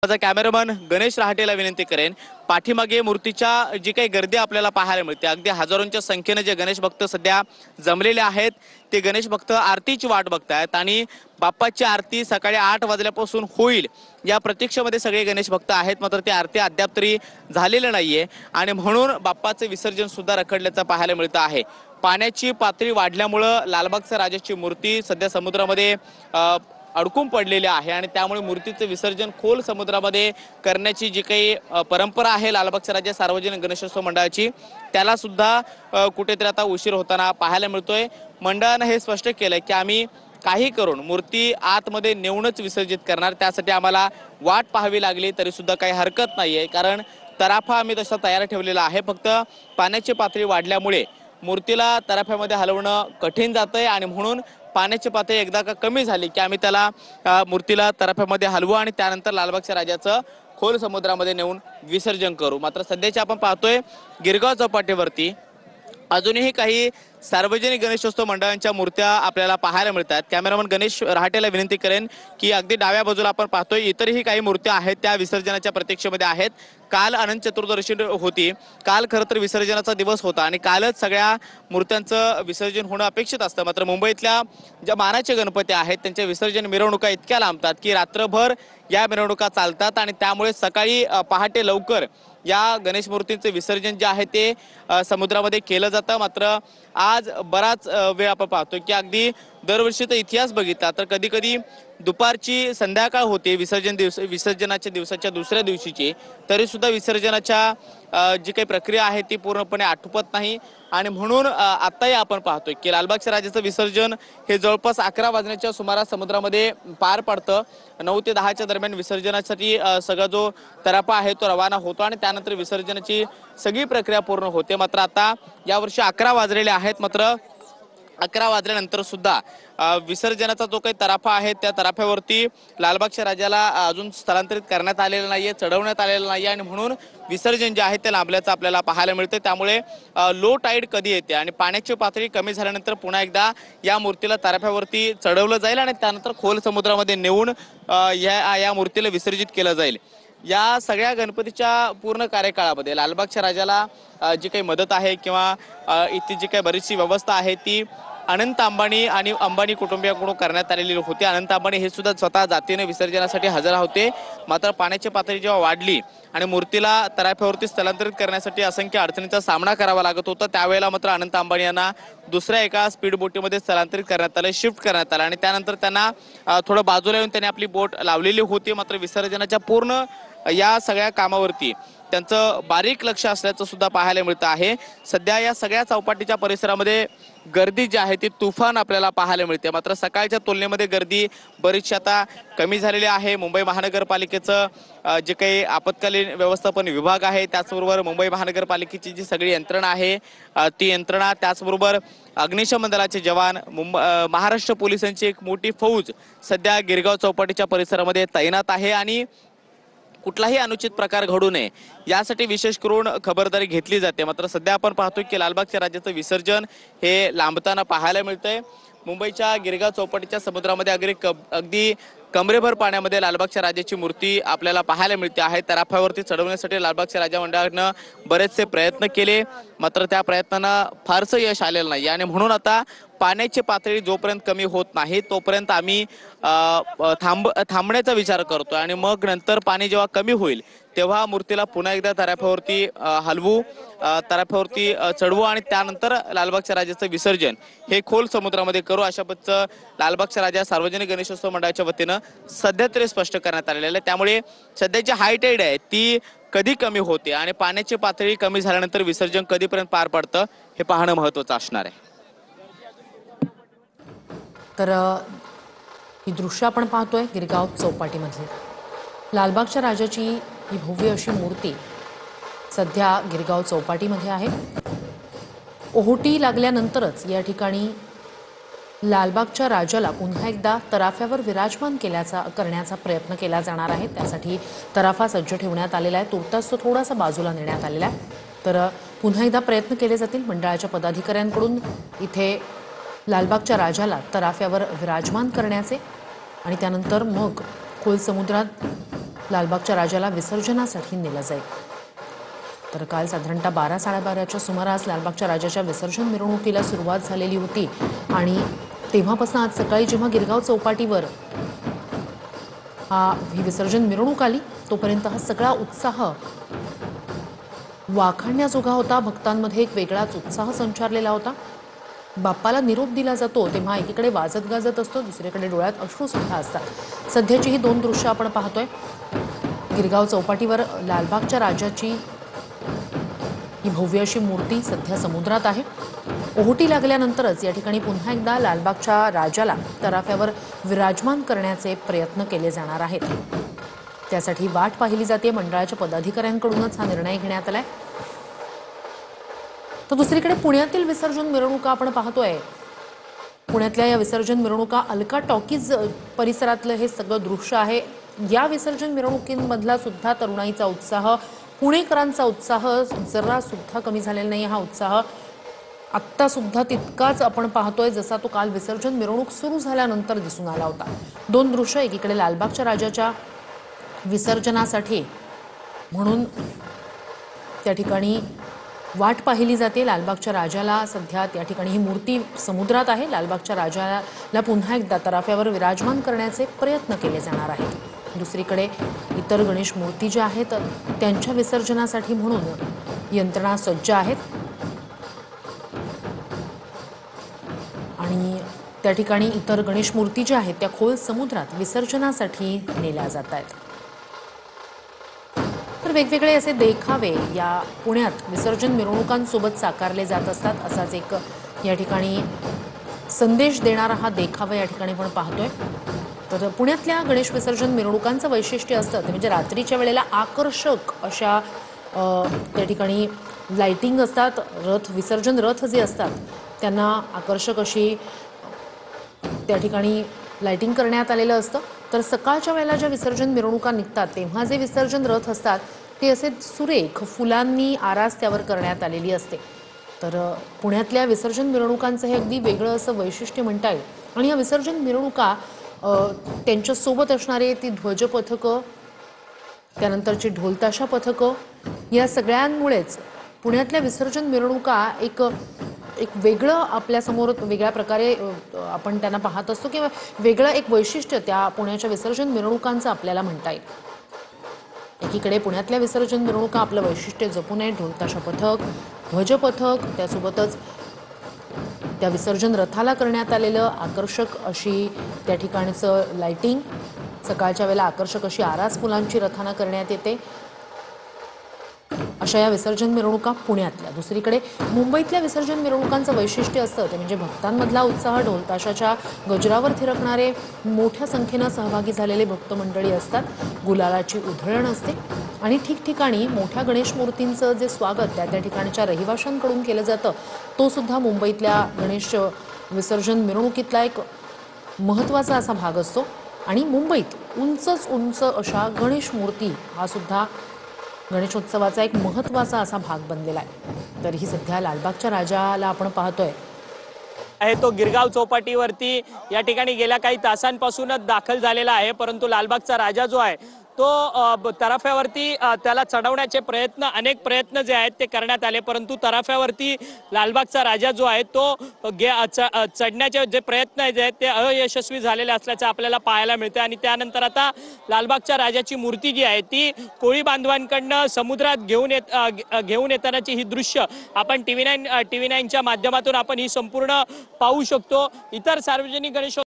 माझा कॅमेरामन गणेश रहाटेला विनंती करेन, पाठीमागे मूर्तीच्या जी काही गर्दी आपल्याला पाहायला मिळते, अगदी हजारोंच्या संख्येने जे गणेश भक्त सध्या जमलेले आहेत ते गणेश भक्त आरतीची वाट बघतायत आणि बाप्पाची आरती सकाळी 8 वाजल्यापासून होईल या प्रतीक्षेमध्ये सगळे गणेश भक्त आहेत। मात्र ती आरती अद्याप तरी झालेली नाहीये आणि म्हणून बाप्पाचे विसर्जन सुद्धा रखडल्याचं पाहायला मिळतं आहे। पाण्याची पातळी वाढल्यामुळे लालबागच्या राजाची मूर्ती सध्या समुद्रामध्ये अडकून पडलेले आहे आणि त्यामुळे मूर्तीचे विसर्जन खोल समुद्रामध्ये करण्याची जी काही परंपरा आहे लालबागच्या राजा सार्वजनिक गणेशोत्सव मंडळाची, त्याला सुद्धा कुठेतरी आता उशीर होताना पाहायला मिळतोय। मंडळाने हे स्पष्ट केलंय की आम्ही काही करून मूर्ती आतमध्ये नेऊनच विसर्जित करणार, त्यासाठी आम्हाला वाट पाहावी लागली तरी सुद्धा काही हरकत नाहीये, कारण तराफा आम्ही तसा तयार ठेवलेला आहे। फक्त पाण्याची पातळी वाढल्यामुळे मूर्तीला तराफ्यामध्ये हलवणं कठीण जातंय आणि म्हणून पाण्याची पातळी एकदा का कमी झाली की आम्ही त्याला मूर्तीला तराफ्यामध्ये हलवू आणि त्यानंतर लालबागच्या राजाचं खोल समुद्रामध्ये नेऊन विसर्जन करू। मात्र सध्याचे आपण पाहतोय गिरगाव चौपाटीवरती अजूनही काही सार्वजनिक गणेशोत्सव मंडळांच्या मूर्त्या आपल्याला पाहायला मिळतात। कॅमेरामन गणेश रहाटेला विनंती करेन की अगदी डाव्या बाजूला आपण पाहतोय इतरही काही मूर्त्या आहेत त्या विसर्जनाच्या प्रतीक्षेमध्ये आहेत। काल अनंत चतुर्दशी होती, काल खरं तर विसर्जनाचा दिवस होता आणि कालच सगळ्या मूर्त्यांचं विसर्जन होणं अपेक्षित असतं। मात्र मुंबईतल्या ज्या मानाचे गणपती आहेत त्यांचे विसर्जन मिरवणुका इतक्या लांबतात की रात्रभर या मिरवणुका चालतात आणि त्यामुळे सकाळी पहाटे लवकर या गणेश मूर्तींचे विसर्जन जे आहे ते समुद्रामध्ये केलं जातं। मात्र आज बराच वेळ आपण पाहतोय की अगदी दरवर्षीचा इतिहास बघितला तर कधी कधी दुपारची संध्याकाळ होते विसर्जनाच्या दिवसाच्या दुसऱ्या दिवशीची, तरी सुद्धा विसर्जनाच्या जी काही प्रक्रिया आहे ती पूर्णपणे आटोपत नाही आणि म्हणून आताही आपण पाहतोय की लालबागच्या राजाचं विसर्जन हे जवळपास 11 वाजण्याच्या सुमारास समुद्रामध्ये पार पडतं। 9 ते 10च्या दरम्यान विसर्जनासाठी सगळा जो तराफा आहे तो रवाना होतो आणि त्यानंतर विसर्जनाची सगळी प्रक्रिया पूर्ण होते। मात्र आता यावर्षी 11 वाजलेले आहेत, मात्र 11 वाजल्यानंतर सुद्धा विसर्जनाचा जो काही तराफा आहे त्या तराफ्यावरती लालबागच्या राजाला अजून स्थलांतरित करण्यात आलेलं नाहीये, चढवण्यात आलेलं नाहीये आणि म्हणून विसर्जन जे आहे ते लांबल्याचं आपल्याला पाहायला मिळतं। त्यामुळे लो टाईड कधी येते आणि पाण्याची पातळी कमी झाल्यानंतर पुन्हा एकदा या मूर्तीला तराफ्यावरती चढवलं जाईल आणि त्यानंतर खोल समुद्रामध्ये नेऊन या मूर्तीला विसर्जित केलं जाईल। या सगळ्या गणपतीच्या पूर्ण कार्यकाळामध्ये लालबागच्या राजाला जी काही मदत आहे किंवा इथे जी काही बरीचशी व्यवस्था आहे ती अनंत अंबानी आणि अंबानी कुटुंबियांकडून करण्यात आलेली होती। अनंत अंबानी हे सुद्धा स्वतः जातीने विसर्जनासाठी हजर होते। मात्र पाण्याची पातळी जेव्हा वाढली आणि मूर्तीला तराफ्यावरती स्थलांतरित करण्यासाठी असंख्य अडचणींचा सामना करावा लागत होता, त्यावेळेला मात्र अनंत अंबानी यांना दुसऱ्या एका स्पीड बोटीमध्ये स्थलांतरित करण्यात आलं, शिफ्ट करण्यात आलं आणि त्यानंतर त्यांना थोडं बाजूला येऊन त्यांनी आपली बोट लावलेली होती। मात्र विसर्जनाच्या पूर्ण या सगळ्या कामावरती त्यांचं बारीक लक्ष असल्याचं सुद्धा पाहायला मिळतं आहे। सध्या या सगळ्या चौपाटीच्या परिसरामध्ये गर्दी जी आहे ती तुफान आपल्याला पाहायला मिळते। मात्र सकाळच्या तुलनेमध्ये गर्दी बरीचशी आता कमी झालेली आहे। मुंबई महानगरपालिकेचं जे काही आपत्कालीन व्यवस्थापन विभाग आहे, त्याचबरोबर मुंबई महानगरपालिकेची जी सगळी यंत्रणा आहे ती यंत्रणा, त्याचबरोबर अग्निशमन दलाचे जवान, महाराष्ट्र पोलिसांची एक मोठी फौज सध्या गिरगाव चौपाटीच्या परिसरामध्ये तैनात आहे आणि कुठलाही अनुचित प्रकार घडू नये यासाठी विशेष करून खबरदारी घेतली जाते। मात्र सध्या आपण पाहतोय की लालबागच्या राजाचं विसर्जन हे लांबताना पाहायला मिळतंय। मुंबईच्या गिरगाव चौपाटीच्या समुद्रामध्ये अगदी कमरेभर पाण्यामध्ये लालबागच्या राजाची मूर्ती आपल्याला पाहायला मिळते आहे। तराफ्यावरती चढवण्यासाठी लालबागच्या राजा मंडळानं बरेचसे प्रयत्न केले, मात्र त्या प्रयत्नांना फारसं यश आलेलं नाही आणि म्हणून आता पाण्याची पातळी जोपर्यंत कमी होत नाही तोपर्यंत आम्ही थांबण्याचा विचार करतोय आणि मग नंतर पाणी जेव्हा कमी होईल तेव्हा मूर्तीला पुन्हा एकदा तराफ्यावरती हलवू, तराफ्यावरती चढवू आणि त्यानंतर लालबागच्या राजाचं विसर्जन हे खोल समुद्रामध्ये करू, अशा पद्धतीचं लालबागच्या राजा सार्वजनिक गणेशोत्सव मंडळाच्या वतीनं सध्या तरी स्पष्ट करण्यात आलेलं आहे। त्यामुळे सध्याची हाय टाईड आहे ती कधी कमी होते आणि पाण्याची पातळी कमी झाल्यानंतर विसर्जन कधीपर्यंत पार पडतं हे पाहणं महत्त्वाचं असणार आहे। तर ही दृश्य आपण पाहतोय गिरगाव चौपाटीमधली लालबागच्या राजाची ही भव्य अशी मूर्ती सध्या गिरगाव चौपाटीमध्ये आहे। ओहोटी लागल्यानंतरच या ठिकाणी लालबागच्या राजाला पुन्हा एकदा तराफ्यावर विराजमान करण्याचा प्रयत्न केला जाणार आहे। त्यासाठी तराफा सज्ज ठेवण्यात आलेला आहे, तुर्तास तो थोडासा बाजूला नेण्यात आलेला आहे। तर पुन्हा एकदा प्रयत्न केले जातील मंडळाच्या पदाधिकाऱ्यांकडून इथे लालबागच्या राजाला तराफ्यावर विराजमान करण्याचे आणि त्यानंतर मग खोल समुद्रात लालबागच्या राजाला विसर्जनासाठी नेलं जाईल। तर काल साधारणतः 12-12:30च्या सुमारास लालबागच्या राजाच्या विसर्जन मिरवणुकीला सुरुवात झालेली होती आणि तेव्हापासून आज सकाळी जेव्हा गिरगाव चौपाटीवर ही विसर्जन मिरवणूक आली तोपर्यंत हा सगळा उत्साह वाखाणण्याजोगा होता। भक्तांमध्ये एक वेगळाच उत्साह संचारलेला होता। बाप्पाला निरोप दिला जातो तेव्हा एकीकडे वाजत गाजत असतो, दुसरीकडे डोळ्यात अश्रू सुद्धा असतात। सध्याची ही दोन दृश्य आपण पाहतोय। गिरगाव चौपाटीवर लालबागच्या राजाची ही भव्य अशी मूर्ती सध्या समुद्रात आहे। ओहोटी लागल्यानंतरच या ठिकाणी पुन्हा एकदा लालबागच्या राजाला तराफ्यावर विराजमान करण्याचे प्रयत्न केले जाणार आहेत। त्यासाठी वाट पाहिली जाते। मंडळाच्या पदाधिकाऱ्यांकडूनच हा निर्णय घेण्यात आलाय। तर दुसरीकडे पुण्यातील विसर्जन मिरवणुका आपण पाहतोय। पुण्यातल्या या विसर्जन मिरवणुका अलका टॉकीज परिसरातलं हे सगळं दृश्य आहे। या विसर्जन मिरवणुकींमधला सुद्धा तरुणाईचा उत्साह, पुणेकरांचा उत्साह जरा सुद्धा कमी झालेला नाही। हा उत्साह आत्ता सुद्धा तितकाच आपण पाहतोय जसा तो काल विसर्जन मिरवणूक सुरू झाल्यानंतर दिसून आला होता। दोन दृश्य, एकीकडे लालबागच्या राजाच्या विसर्जनासाठी म्हणून त्या ठिकाणी वाट पाहिली जाते। लालबागच्या राजाला सध्या त्या ठिकाणी ही मूर्ती समुद्रात आहे। लालबागच्या राजाला पुन्हा एकदा तराफ्यावर विराजमान करण्याचे प्रयत्न केले जाणार आहेत। दुसरीकडे इतर गणेश मूर्ती ज्या आहेत त्यांच्या विसर्जनासाठी म्हणून यंत्रणा सज्ज आहेत आणि त्या ठिकाणी इतर गणेश मूर्ती ज्या आहेत त्या खोल समुद्रात विसर्जनासाठी नेल्या जात आहेत। तर वेगवेगळे असे देखावे या पुण्यात विसर्जन मिरवणुकांसोबत साकारले जात असतात। असाच एक या ठिकाणी संदेश देणारा हा देखावा या ठिकाणी आपण पाहतोय। तर पुण्यातल्या गणेश विसर्जन मिरवणुकांचं वैशिष्ट्य असतं ते म्हणजे रात्रीच्या वेळेला आकर्षक अशा त्या ठिकाणी लाइटिंग असतात। विसर्जन रथ जे असतात त्यांना आकर्षक अशी त्या ठिकाणी लाइटिंग करण्यात आलेलं असतं। तर सकाळच्या वेळेला ज्या विसर्जन मिरवणुका निघतात तेव्हा जे विसर्जन रथ असतात ते असे सुरेख फुलांनी आरास त्यावर करण्यात आलेली असते। तर पुण्यातल्या विसर्जन मिरवणुकांचं हे अगदी वेगळं असं वैशिष्ट्य म्हणता येईल। आणि या विसर्जन मिरवणुका त्यांच्यासोबत असणारे ती ध्वज पथकं, त्यानंतरची ढोलताशा पथकं, या सगळ्यांमुळेच पुण्यातल्या विसर्जन मिरवणुका एक वेगळं आपल्यासमोर वेगळ्या प्रकारे आपण त्यांना पाहत असतो किंवा वेगळं एक वैशिष्ट्य त्या पुण्याच्या विसर्जन मिरवणुकांचं आपल्याला म्हणता येईल। एकीकडे पुण्यातल्या विसर्जन मिरवणुका आपलं वैशिष्ट्य जपून आहेत। ढोलताशा पथक, ध्वज पथक, त्यासोबतच त्या विसर्जन रथाला करण्यात आलेलं आकर्षक अशी त्या ठिकाणचं लाइटिंग, सकाळच्या वेळेला आकर्षक अशी आरास फुलांची रथाना करण्यात येते। अशा या विसर्जन मिरवणुका पुण्यातल्या। दुसरीकडे मुंबईतल्या विसर्जन मिरवणुकांचं वैशिष्ट्य असतं ते म्हणजे भक्तांमधला उत्साह, ढोलताशाच्या गजरावर थिरकणारे मोठ्या संख्येनं सहभागी झालेले भक्त मंडळी असतात, गुलालाची उधळण असते आणि ठिकठिकाणी मोठ्या गणेश मूर्तींचं जे स्वागत त्या ठिकाणच्या रहिवाशांकडून केलं जातं तो सुद्धा मुंबईतल्या गणेश विसर्जन मिरवणुकीतला एक महत्त्वाचा असा भाग असतो। आणि मुंबईत उंचच उंच अशा गणेश मूर्ती हा सुद्धा गणेशोत्सवाचा एक महत्त्वाचा असा भाग बनलेला आहे। तर ही सध्या लालबागच्या राजाला आपण पाहतोय आहे तो गिरगाव चौपाटीवरती या ठिकाणी गेल्या काही तासांपासूनच दाखल झालेला आहे। परंतु लालबागचा राजा जो आहे तो तराफ्यावरती त्याला चढवण्याचे अनेक प्रयत्न जे आहेत ते करण्यात आले, परंतु तराफ्यावरती लालबागचा राजा जो आहे तो चढण्याचे जे प्रयत्न आहेत ते अयशस्वी झालेले असल्याचे आपल्याला पाहायला मिळते। आणि त्यानंतर आता लालबागच्या राजाची मूर्ती जी आहे ती कोळी बांधवांकडनं समुद्रात घेऊन येतानाची ही दृश्य आपण TV9च्या माध्यमातून आपण ही संपूर्ण पाहू शकतो। इतर सार्वजनिक गणेश